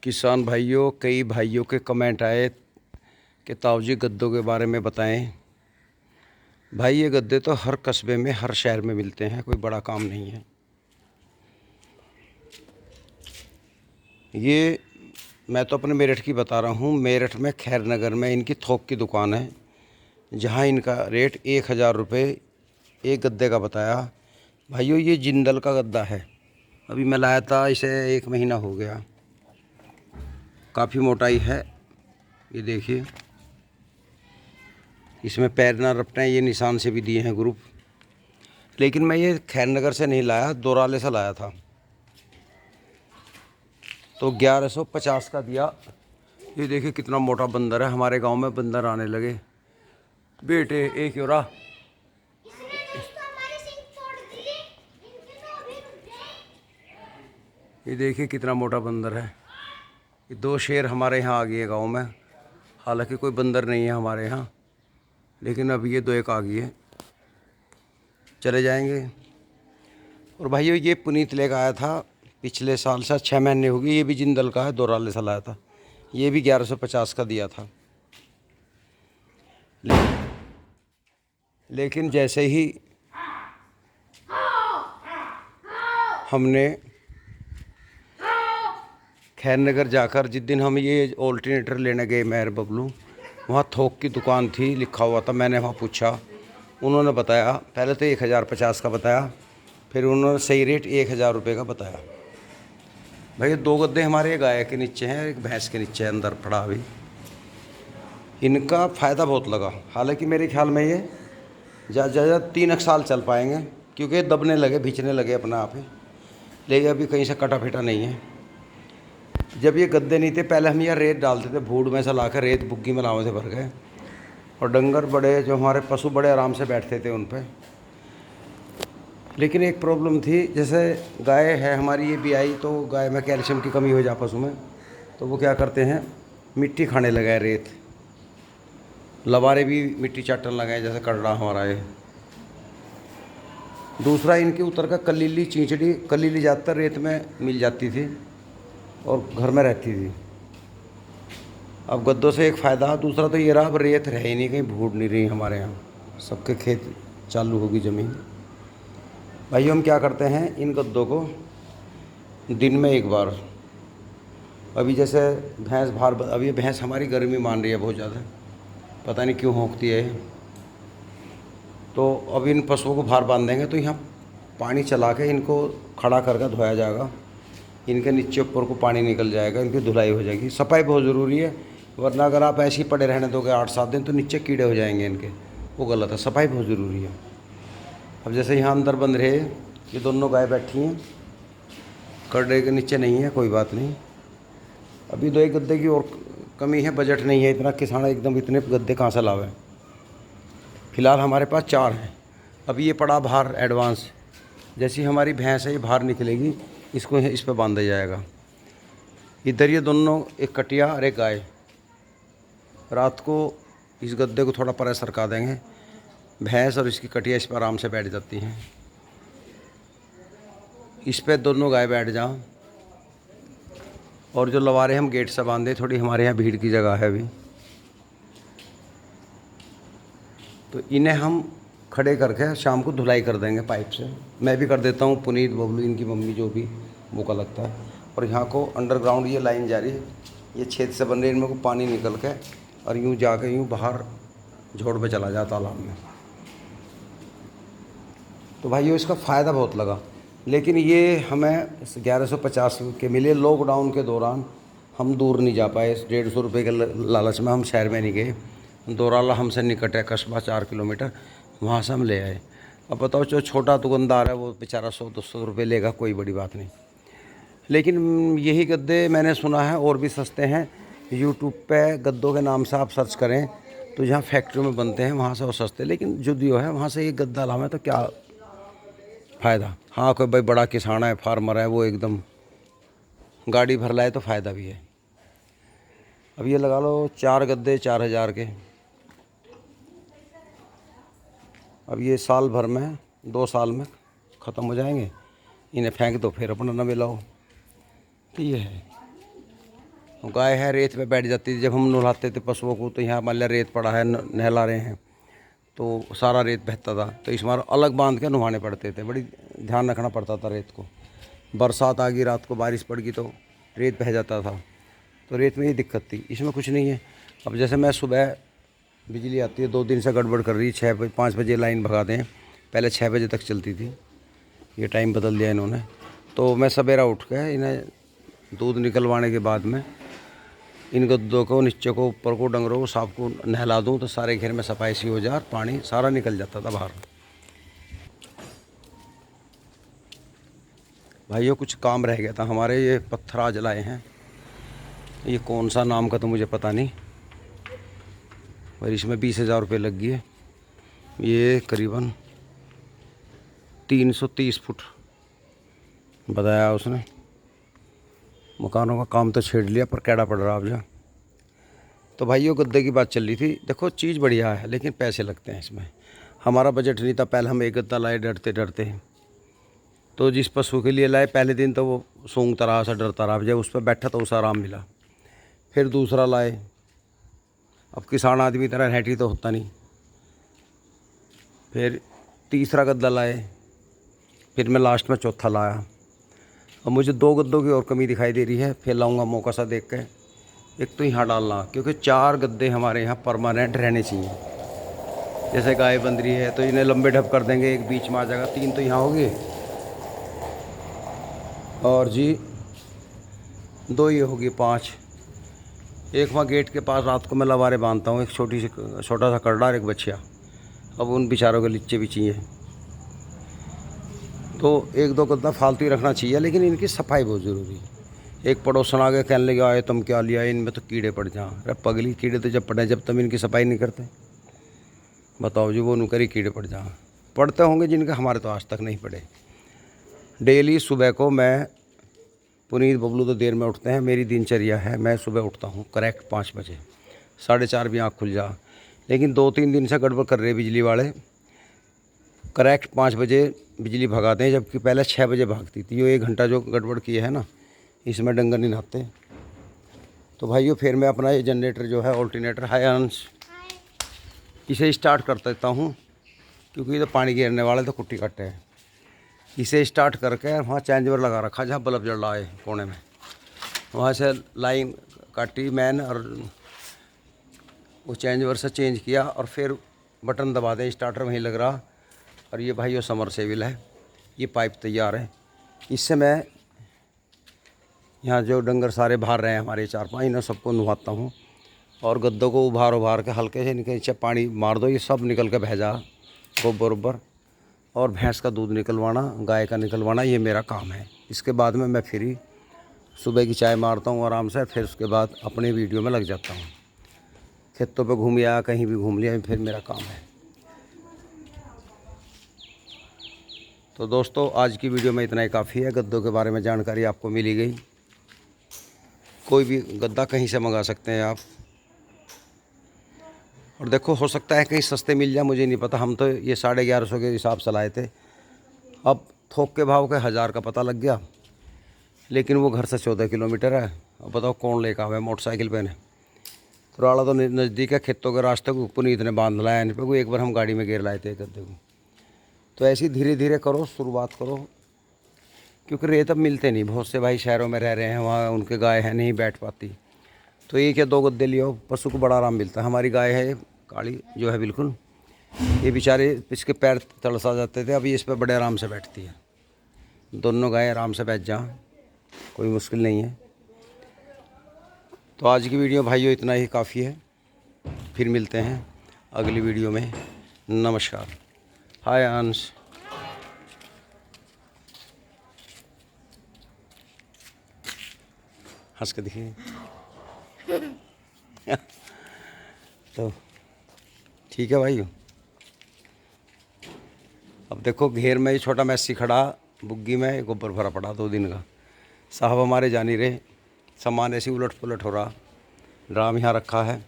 किसान भाइयों, कई भाइयों के कमेंट आए कि ताऊ जी गद्दों के बारे में बताएं। भाई ये गद्दे तो हर कस्बे में, हर शहर में मिलते हैं, कोई बड़ा काम नहीं है। ये मैं तो अपने मेरठ की बता रहा हूँ। मेरठ में खैर नगर में इनकी थोक की दुकान है, जहाँ इनका रेट 1000 रुपये एक गद्दे का बताया। भाइयों ये जिंदल का गद्दा है, अभी मैं लाया था, इसे 1 महीना हो गया। काफ़ी मोटाई है, ये देखिए, इसमें पैर ना रपटें, ये निशान से भी दिए हैं ग्रुप। लेकिन मैं ये खैर नगर से नहीं लाया, दोराले से लाया था, तो 1150 का दिया। ये देखिए कितना मोटा बंदर है। हमारे गांव में बंदर आने लगे। बेटे एक योरा, ये देखिए कितना मोटा बंदर है। ये 2 शेर हमारे यहाँ आ गए गांव में। हालांकि कोई बंदर नहीं है हमारे यहाँ, लेकिन अब ये 2 एक आ गई है, चले जाएंगे। और भाइयों ये पुनीत लेकर आया था पिछले साल, से 6 महीने हो गए। ये भी जिंदल का है, दोराले से लाया था। ये भी 1150 का दिया था। लेकिन जैसे ही हमने खैर नगर जाकर, जिस दिन हम ये ऑल्टरनेटर लेने गए मेहर बबलू, वहाँ थोक की दुकान थी, लिखा हुआ था। मैंने वहाँ पूछा, उन्होंने बताया, पहले तो 1050 का बताया, फिर उन्होंने सही रेट 1000 रुपये का बताया। भाई 2 गद्दे हमारे गाय के नीचे हैं, एक भैंस के नीचे अंदर पड़ा अभी। इनका फ़ायदा बहुत लगा। हालांकि मेरे ख्याल में ये ज़्यादा 3 साल चल पाएंगे, क्योंकि ये दबने लगे, भिंचने लगे अपने आप ही। लेकिन अभी कहीं से कटा फिटा नहीं है। जब ये गद्दे नहीं थे, पहले हम यहाँ रेत डालते थे, भूड में से लाकर रेत बुग्गी में लावे से भर गए, और डंगर बड़े, जो हमारे पशु बड़े आराम से बैठते थे उन पर। लेकिन एक प्रॉब्लम थी, जैसे गाय है हमारी, ये भी आई, तो गाय में कैल्शियम की कमी हो जा पशु में, तो वो क्या करते हैं, मिट्टी खाने लगा है, रेत। लबारे भी मिट्टी चाटने लगे, जैसे कड़ड़ा हमारा है। दूसरा, इनके उतर का कलीली चींचड़ी, कलीली ज़्यादातर रेत में मिल जाती थी और घर में रहती थी। अब गद्दों से एक फ़ायदा, दूसरा तो ये रहा, अब रेत रह ही नहीं, कहीं भूड नहीं रही हमारे यहाँ, सबके खेत चालू होगी ज़मीन। भाई हम क्या करते हैं, इन गद्दों को दिन में एक बार, अभी जैसे भैंस बाहर, अभी ये भैंस हमारी गर्मी मान रही है बहुत ज़्यादा, पता नहीं क्यों होंकती है। तो अब इन पशुओं को बाहर बांध देंगे, तो यहाँ पानी चला के इनको खड़ा करके धोया जाएगा। इनके नीचे ऊपर को पानी निकल जाएगा, इनकी धुलाई हो जाएगी। सफाई बहुत ज़रूरी है, वरना अगर आप ऐसे ही पड़े रहने दोगे 8-7 दिन, तो नीचे कीड़े हो जाएंगे इनके, वो गलत है। सफाई बहुत ज़रूरी है। अब जैसे यहाँ अंदर बंद रहे, ये दोनों गाय बैठी हैं, कड़े के नीचे नहीं है, कोई बात नहीं। अभी 2 एक गद्दे की और कमी है, बजट नहीं है इतना, किसान एकदम इतने गद्दे कहाँ से लावे। फ़िलहाल हमारे पास 4 हैं। अभी ये पड़ा बाहर एडवांस, जैसी हमारी भैंस है ये बाहर निकलेगी, इसको इस पर बांधा जाएगा। इधर ये दोनों, एक कटिया और एक गाय, रात को इस गद्दे को थोड़ा परे सरका देंगे, भैंस और इसकी कटिया इस पर आराम से बैठ जाती हैं। इस पर दोनों गाय बैठ जाओ, और जो लवारे हम गेट से बांधे, थोड़ी हमारे यहाँ भीड़ की जगह है अभी, तो इन्हें हम खड़े करके शाम को धुलाई कर देंगे पाइप से। मैं भी कर देता हूँ, पुनीत, बबलू, इनकी मम्मी, जो भी मौका लगता है। और यहाँ को अंडरग्राउंड ये लाइन जा रही है, ये छेद से बन रही है, इनमें को पानी निकल के और यूँ जाकर यूँ बाहर झोड़ पे चला जाता तालाब में। तो भाइयों इसका फ़ायदा बहुत लगा। लेकिन ये हमें 1150 के मिले। लॉकडाउन के दौरान हम दूर नहीं जा पाए, 150 रुपये के लालच में हम शहर में नहीं गए। दोराला हमसे निकट है, कस्बा 4 किलोमीटर, वहाँ से हम ले आए। अब बताओ, जो छोटा दुकानदार है वो बेचारा 100-200 रुपये लेगा, कोई बड़ी बात नहीं। लेकिन यही गद्दे मैंने सुना है और भी सस्ते हैं। यूट्यूब पे गद्दों के नाम से आप सर्च करें, तो जहाँ फैक्ट्री में बनते हैं वहाँ से वो सस्ते। लेकिन जो दियो है वहाँ से ये गद्दा लावे तो क्या फ़ायदा। हाँ, कोई भाई बड़ा किसान है, फार्मर है, वो एकदम गाड़ी भर लाए तो फ़ायदा भी है। अब ये लगा लो 4 गद्दे 4000 के। अब ये साल भर में, 2 साल में ख़त्म हो जाएंगे। इन्हें फेंक दो, फिर अपना नवे लाओ। तो ये है। गाय है रेत पे बैठ जाती थी। जब हम नहलाते थे पशुओं को तो यहाँ मान लिया रेत पड़ा है, नहला रहे हैं तो सारा रेत बहता था, तो इस बार अलग बांध के नहाने पड़ते थे। बड़ी ध्यान रखना पड़ता था रेत को। बरसात आ गई, रात को बारिश पड़ गई तो रेत बह जाता था, तो रेत में ही दिक्कत थी। इसमें कुछ नहीं है। अब जैसे मैं सुबह बिजली आती है, 2 दिन से गड़बड़ कर रही है, 5 बजे लाइन भगा दें, पहले 6 बजे तक चलती थी, ये टाइम बदल दिया इन्होंने। तो मैं सवेरा उठ के इन्हें दूध निकलवाने के बाद में इन गद्दों को, नीचे को, ऊपर को, डंगरों को, सांप को नहला दूँ तो सारे घेर में सफाई सी हो जाए और पानी सारा निकल जाता था बाहर। भाइयों कुछ काम रह गया था हमारे, ये पत्थर आज लाए हैं, ये कौन सा नाम का तो मुझे पता नहीं, और इसमें 20,000 रुपये लग गए। ये करीबन 330 फुट बताया उसने। मकानों का काम तो छेड़ लिया पर कैड़ा पड़ रहा अब जा। तो भाइयों गद्दे की बात चल रही थी। देखो चीज़ बढ़िया है लेकिन पैसे लगते हैं इसमें। हमारा बजट नहीं था, पहले हम एक गद्दा लाए डरते डरते, तो जिस पशु के लिए लाए पहले दिन तो वो सूंघता रहा, सा डरता रहा, जब उस पर बैठा तो उसे आराम मिला। फिर दूसरा लाए, अब किसान आदमी तरह रहटी तो होता नहीं। फिर तीसरा गद्दा लाए, फिर मैं लास्ट में चौथा लाया। अब मुझे 2 गद्दों की और कमी दिखाई दे रही है, फिर लाऊंगा मौका सा देख के। एक तो यहाँ डालना, क्योंकि 4 गद्दे हमारे यहाँ परमानेंट रहने चाहिए। जैसे गाय बंध रही है तो इन्हें लंबे ढप कर देंगे, एक बीच में आ जाएगा, 3 तो यहाँ हो गए और जी 2 ये होगी 5। एक वहाँ गेट के पास रात को मैं लवारे बांधता हूँ, एक छोटा सा करड़ा और एक बच्चिया। अब उन बेचारों के लिच्चे भी चाहिए, तो 1-2 गद्दा फालतू ही रखना चाहिए, लेकिन इनकी सफाई बहुत ज़रूरी है। एक पड़ोसन आगे कहने लगे आए तुम क्या लिया, इनमें तो कीड़े पड़ जाएं। अरे पगली, कीड़े तो जब पड़े जब तुम इनकी सफाई नहीं करते। बताओ जी, वो नुकरी कीड़े पड़ जाएं। पड़ते होंगे जिनके, हमारे तो आज तक नहीं पड़े। डेली सुबह को मैं, पुनीत बबलू तो देर में उठते हैं, मेरी दिनचर्या है मैं सुबह उठता हूँ करेक्ट 5 बजे, 4:30 भी आँख खुल जा। लेकिन 2-3 दिन से गड़बड़ कर रहे बिजली वाले, करेक्ट 5 बजे बिजली भगाते हैं, जबकि पहले 6 बजे भागती थी। ये 1 घंटा जो गड़बड़ किया है ना, इसमें डंगर नहीं नहाते। तो भाइयों फिर मैं अपना ये जनरेटर जो है ऑल्टरनेटर, हाय अंश, इसे स्टार्ट कर देता हूँ, क्योंकि तो पानी गिरने वाले तो कुट्टी कट्टे हैं। इसे स्टार्ट करके वहाँ चेंजवर लगा रखा, जहाँ बल्ब जल रहा है कोने में, वहाँ से लाइन काटी मैन और वो चेंजवर से चेंज किया, और फिर बटन दबा दें, स्टार्टर वहीं लग रहा। और ये भाइयों समरसेबिल है, ये पाइप तैयार है। इससे मैं यहाँ जो डंगर सारे बाहर रहे हैं हमारे 4-5, इन्हें सबको नहवाता हूँ, और गद्दों को उभार के हल्के से इनके नीचे पानी मार दो, ये सब निकल के बह जा बराबर। और भैंस का दूध निकलवाना, गाय का निकलवाना, ये मेरा काम है। इसके बाद में मैं फ्री सुबह की चाय मारता हूँ आराम से, फिर उसके बाद अपने वीडियो में लग जाता हूँ। खेतों पे घूम लिया, कहीं भी घूम लिया, फिर मेरा काम है। तो दोस्तों आज की वीडियो में इतना ही काफ़ी है। गद्दों के बारे में जानकारी आपको मिली गई। कोई भी गद्दा कहीं से मंगा सकते हैं आप, और देखो हो सकता है कहीं सस्ते मिल जाए, मुझे नहीं पता। हम तो ये 1150 के हिसाब से लाए थे, अब थोक के भाव के 1000 का पता लग गया, लेकिन वो घर से 14 किलोमीटर है। अब बताओ कौन लेकर आवे मोटरसाइकिल पे ने। थोड़ा तो नज़दीक है, खेतों के रास्ते को पुनीत ने बांध लाया इन पे। एक बार हम गाड़ी में घेर लाए थे गद्दे को। तो ऐसे धीरे धीरे करो, शुरुआत करो, क्योंकि रेत अब मिलते नहीं। बहुत से भाई शहरों में रह रहे हैं, वहाँ उनके गाय है नहीं बैठ पाती, तो 1 या 2 गद्दे लियो, पशु को बड़ा आराम मिलता है। हमारी गाय है काली जो है बिल्कुल, ये बेचारे इसके पैर तड़सा जाते थे, अभी इस पर बड़े आराम से बैठती है। दोनों गाय आराम से बैठ जा, कोई मुश्किल नहीं है। तो आज की वीडियो भाइयों इतना ही काफ़ी है, फिर मिलते हैं अगली वीडियो में। नमस्कार। हाय अंश, हंस के देखिए। तो ठीक है भाई। अब देखो घेर में ही छोटा मैसी खड़ा, बुग्गी में गोबर भरा पड़ा 2 दिन का। साहब हमारे जानी रहे, सामान ऐसे उलट पुलट हो रहा। ड्राम यहाँ रखा है,